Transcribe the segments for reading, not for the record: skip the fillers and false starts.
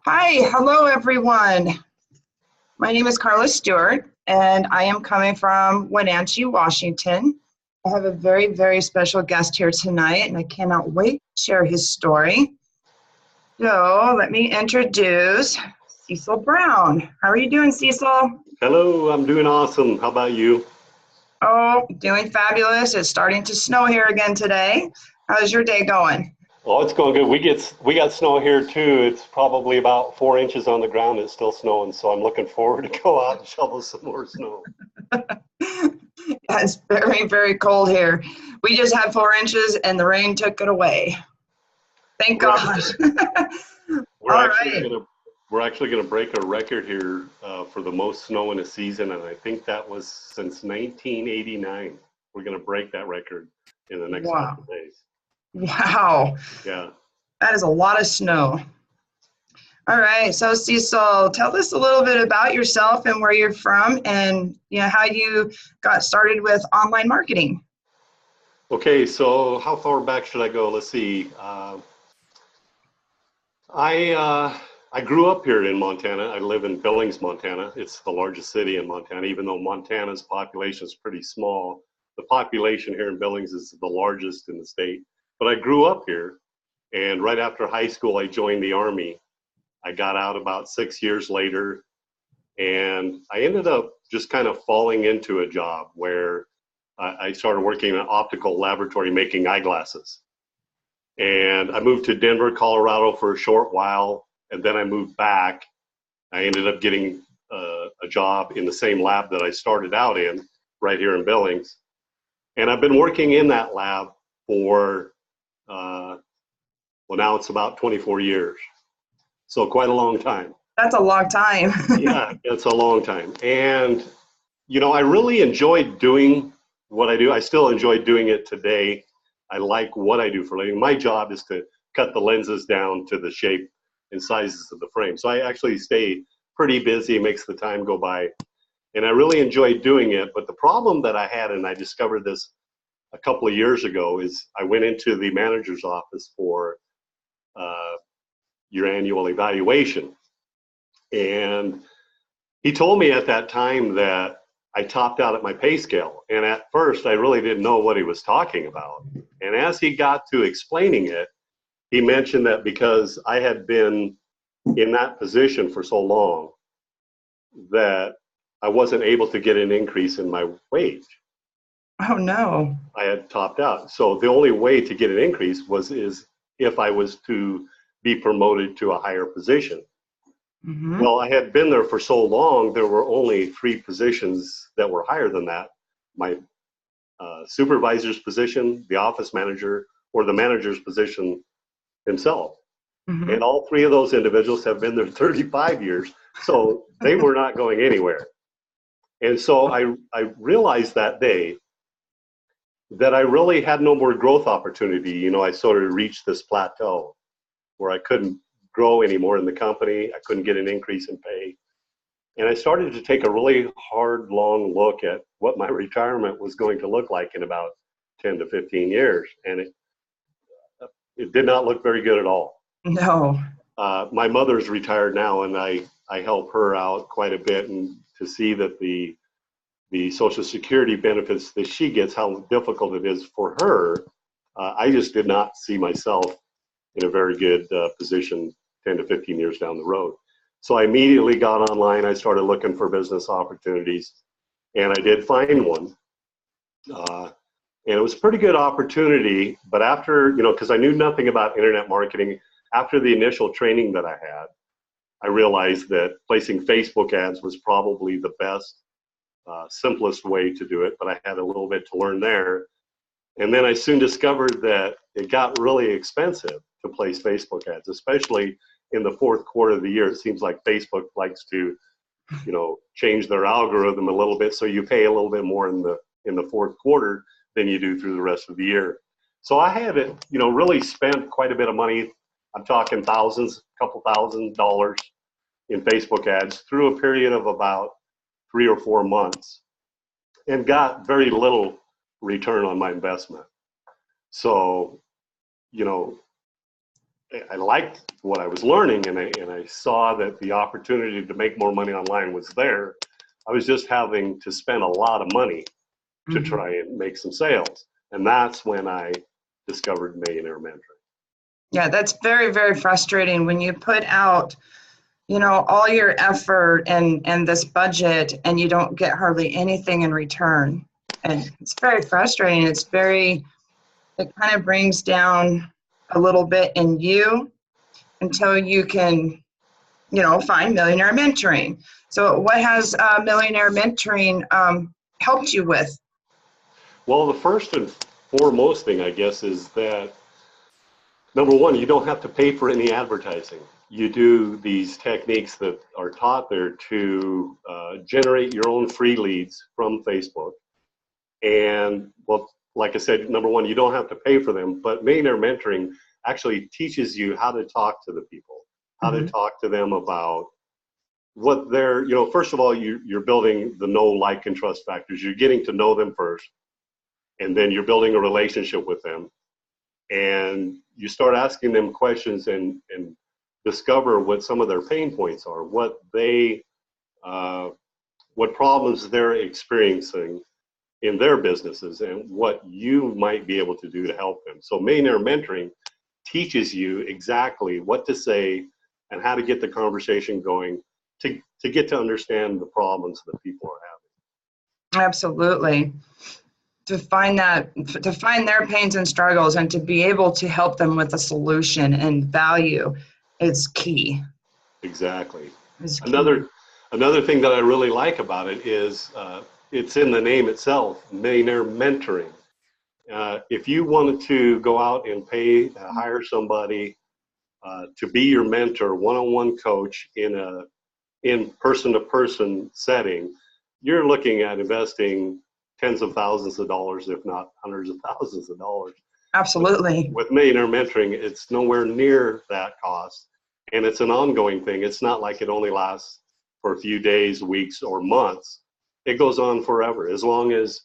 Hi, hello everyone. My name is Carla Stewart, and I am coming from Wenatchee, Washington. I have a very special guest here tonight, and I cannot wait to share his story. So let me introduce Cecil Brown. How are you doing, Cecil? Hello, I'm doing awesome. How about you? Oh, doing fabulous. It's starting to snow here again today. How's your day going? Oh, it's going good. We got snow here too. It's probably about 4 inches on the ground. It's still snowing, so I'm looking forward to go out and shovel some more snow. It's very cold here. We just had 4 inches and the rain took it away. Thank Right. God. We're All actually right. gonna we're actually gonna break a record here for the most snow in a season, and I think that was since 1989. We're gonna break that record in the next couple Wow. of days. Wow. Yeah. That is a lot of snow. All right. So Cecil, tell us a little bit about yourself and where you're from and how you got started with online marketing. Okay, so how far back should I go? Let's see. I I grew up here in Montana. I live in Billings, Montana. It's the largest city in Montana, even though Montana's population is pretty small. The population here in Billings is the largest in the state. But I grew up here, and right after high school, I joined the Army. I got out about 6 years later, and I ended up just kind of falling into a job where I started working in an optical laboratory making eyeglasses. And I moved to Denver, Colorado for a short while, and then I moved back. I ended up getting a job in the same lab that I started out in, right here in Billings. And I've been working in that lab for, well, now it's about 24 years. So quite a long time. That's a long time. Yeah, it's a long time. And, I really enjoyed doing what I do. I still enjoy doing it today. I like what I do for a living. My job is to cut the lenses down to the shape and sizes of the frame. So I actually stay pretty busy, makes the time go by. And I really enjoy doing it. But the problem that I had, and I discovered this a couple of years ago, is I went into the manager's office for uh, your annual evaluation. And he told me at that time that I topped out at my pay scale. And at first, I really didn't know what he was talking about. And as he got to explaining it, he mentioned that because I had been in that position for so long, that I wasn't able to get an increase in my wage. Oh no. I had topped out. So the only way to get an increase is if I was to be promoted to a higher position. Mm-hmm. Well, I had been there for so long, there were only three positions that were higher than that. My supervisor's position, the office manager, or the manager's position himself. Mm-hmm. And all three of those individuals have been there 35 years, so they were not going anywhere. And so I realized that day that I really had no more growth opportunity. I sort of reached this plateau where I couldn't grow anymore in the company. I couldn't get an increase in pay. And I started to take a really hard, long look at what my retirement was going to look like in about 10 to 15 years. And it did not look very good at all. No. My mother's retired now, and I help her out quite a bit, and to see that the Social Security benefits that she gets, how difficult it is for her, I just did not see myself in a very good position 10 to 15 years down the road. So I immediately got online. I started looking for business opportunities, and I did find one. And it was a pretty good opportunity, but after, because I knew nothing about internet marketing, after the initial training that I had, I realized that placing Facebook ads was probably the best, simplest way to do it, but I had a little bit to learn there. And then I soon discovered that it got really expensive to place Facebook ads, especially in the fourth quarter of the year. It seems like Facebook likes to, change their algorithm a little bit, so you pay a little bit more in the fourth quarter than you do through the rest of the year. So I had, really spent quite a bit of money. I'm talking thousands, a couple $1,000s in Facebook ads through a period of about 3 or 4 months, and got very little return on my investment. So, I liked what I was learning, and I saw that the opportunity to make more money online was there. I was just having to spend a lot of money to try and make some sales. And that's when I discovered Millionaire Mentoring. Yeah, that's very, very frustrating when you put out, all your effort and this budget and you don't get hardly anything in return. And it's very frustrating. It kind of brings down a little bit in you until you can, find Millionaire Mentoring. So what has Millionaire Mentoring helped you with? Well, the first and foremost thing, I guess, is that number one, you don't have to pay for any advertising. You do these techniques that are taught there to generate your own free leads from Facebook. And, well, like I said, number one, you don't have to pay for them, but Millionaire Mentoring actually teaches you how to talk to the people, how to talk to them about what they're, first of all, you're building the know, like, and trust factors. You're getting to know them first, and then you're building a relationship with them. And you start asking them questions and discover what some of their pain points are, what problems they're experiencing in their businesses, and what you might be able to do to help them. So Millionaire Mentoring teaches you exactly what to say and how to get the conversation going to get to understand the problems that people are having. Absolutely. To find their pains and struggles and to be able to help them with a solution and value is key. Exactly. Is key. Another thing that I really like about it is it's in the name itself, Millionaire Mentoring. If you wanted to go out and hire somebody to be your mentor, one-on-one coach in person-to-person setting, you're looking at investing tens of thousands of dollars, if not hundreds of thousands of dollars. Absolutely. With Millionaire Mentoring, it's nowhere near that cost, and it's an ongoing thing. It's not like it only lasts for a few days, weeks, or months. It goes on forever, as long as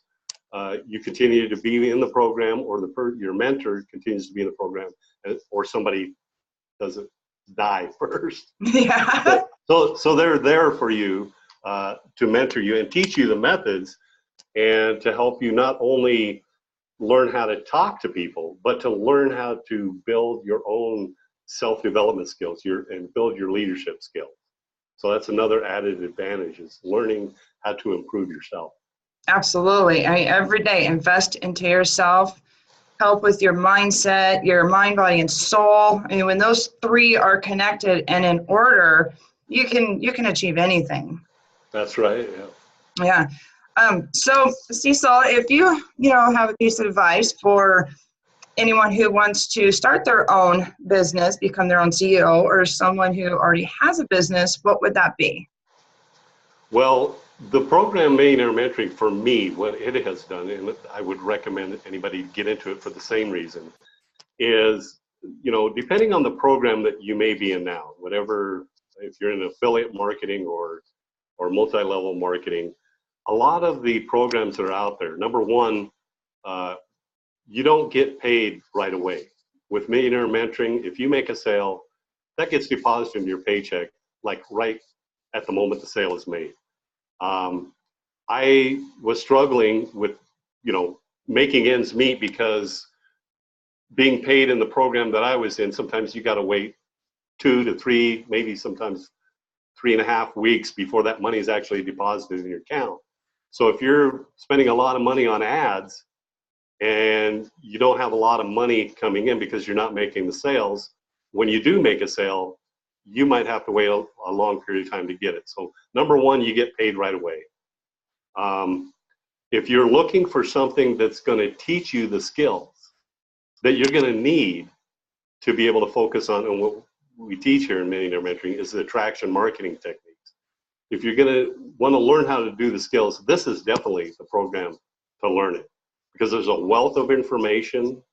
you continue to be in the program, or your mentor continues to be in the program, or somebody doesn't die first. Yeah. So they're there for you to mentor you and teach you the methods, and to help you not only learn how to talk to people, but to learn how to build your own self-development skills and build your leadership skills. So that's another added advantage, is learning how to improve yourself. Absolutely. Every day, invest into yourself, help with your mindset, your mind, body, and soul. When those three are connected and in order, you can achieve anything. That's right. Yeah. So Cecil, if you have a piece of advice for anyone who wants to start their own business, become their own CEO, or someone who already has a business, what would that be? Well, the program Millionaire Mentoring, for me, what it has done, and I would recommend anybody get into it for the same reason, is, depending on the program that you may be in now, whatever, if you're in affiliate marketing or multi-level marketing, a lot of the programs that are out there, number one, you don't get paid right away. With Millionaire Mentoring, if you make a sale, that gets deposited into your paycheck, like right at the moment the sale is made. I was struggling with, making ends meet, because being paid in the program that I was in, sometimes you got to wait 2 to 3, maybe sometimes 3.5 weeks before that money is actually deposited in your account. So if you're spending a lot of money on ads and you don't have a lot of money coming in because you're not making the sales, when you do make a sale, you might have to wait a long period of time to get it. So number one, you get paid right away. If you're looking for something that's going to teach you the skills that you're going to need to be able to focus on, and what we teach here in Millionaire Mentoring is the attraction marketing techniques. If you're going to want to learn how to do the skills, this is definitely the program to learn it, because there's a wealth of information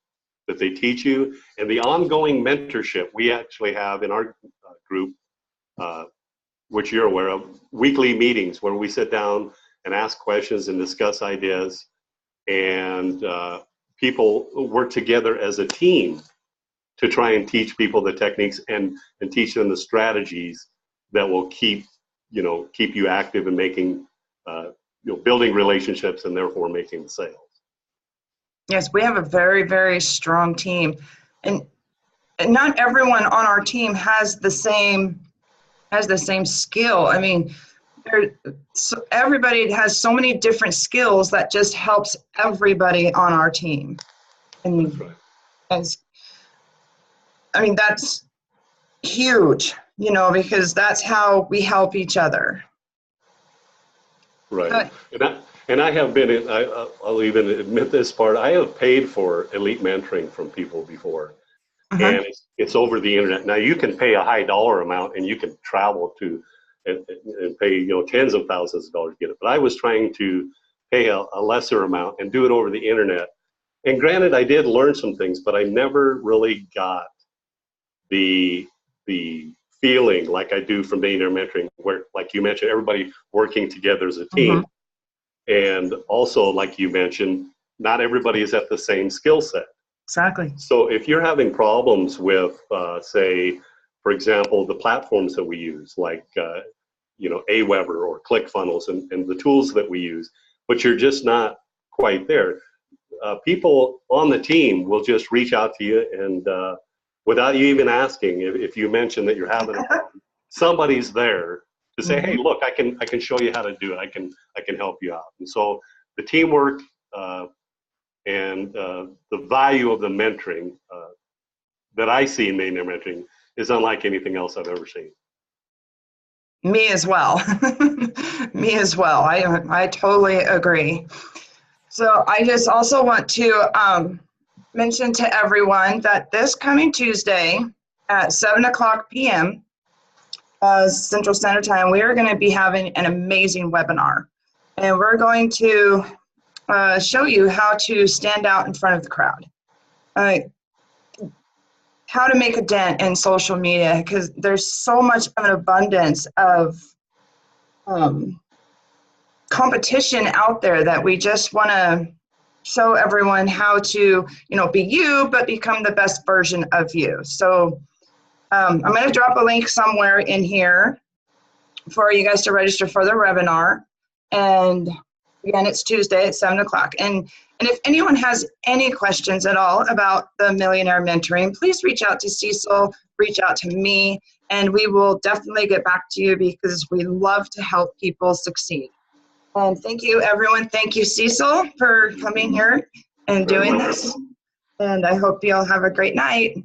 that they teach you, and the ongoing mentorship we actually have in our group, which you're aware of, weekly meetings where we sit down and ask questions and discuss ideas, and people work together as a team to try and teach people the techniques and teach them the strategies that will keep you active in making, building relationships and therefore making sales. Yes, we have a very, very strong team, and not everyone on our team has the same skill. I mean, everybody has so many different skills that just helps everybody on our team. And That's right. That's huge, because that's how we help each other. Right. And I have been, I'll even admit this part, I have paid for elite mentoring from people before. And it's over the internet. Now you can pay a high dollar amount and you can travel to and pay tens of thousands of dollars to get it. But I was trying to pay a lesser amount and do it over the internet. And granted, I did learn some things, but I never really got the feeling like I do from Millionaire Mentoring, where, like you mentioned, everybody working together as a team. And also, like you mentioned, not everybody is at the same skill set. Exactly. So if you're having problems with, say, for example, the platforms that we use, like, Aweber or ClickFunnels and the tools that we use, but you're just not quite there, people on the team will just reach out to you and without you even asking, if you mention that you're having a problem, somebody's there to say, hey, look, I can show you how to do it. I can help you out. And so the teamwork and the value of the mentoring that I see in Millionaire Mentoring is unlike anything else I've ever seen. Me as well. Me as well. I totally agree. So I just also want to mention to everyone that this coming Tuesday at 7:00 p.m. Central Standard Time, we are going to be having an amazing webinar. And we're going to show you how to stand out in front of the crowd. How to make a dent in social media, because there's so much of an abundance of competition out there that we just want to show everyone how to, be you, but become the best version of you. So I'm going to drop a link somewhere in here for you guys to register for the webinar. And again, it's Tuesday at 7:00. And if anyone has any questions at all about the Millionaire Mentoring, please reach out to Cecil, reach out to me, and we will definitely get back to you because we love to help people succeed. And thank you, everyone. Thank you, Cecil, for coming here and doing this. And I hope you all have a great night.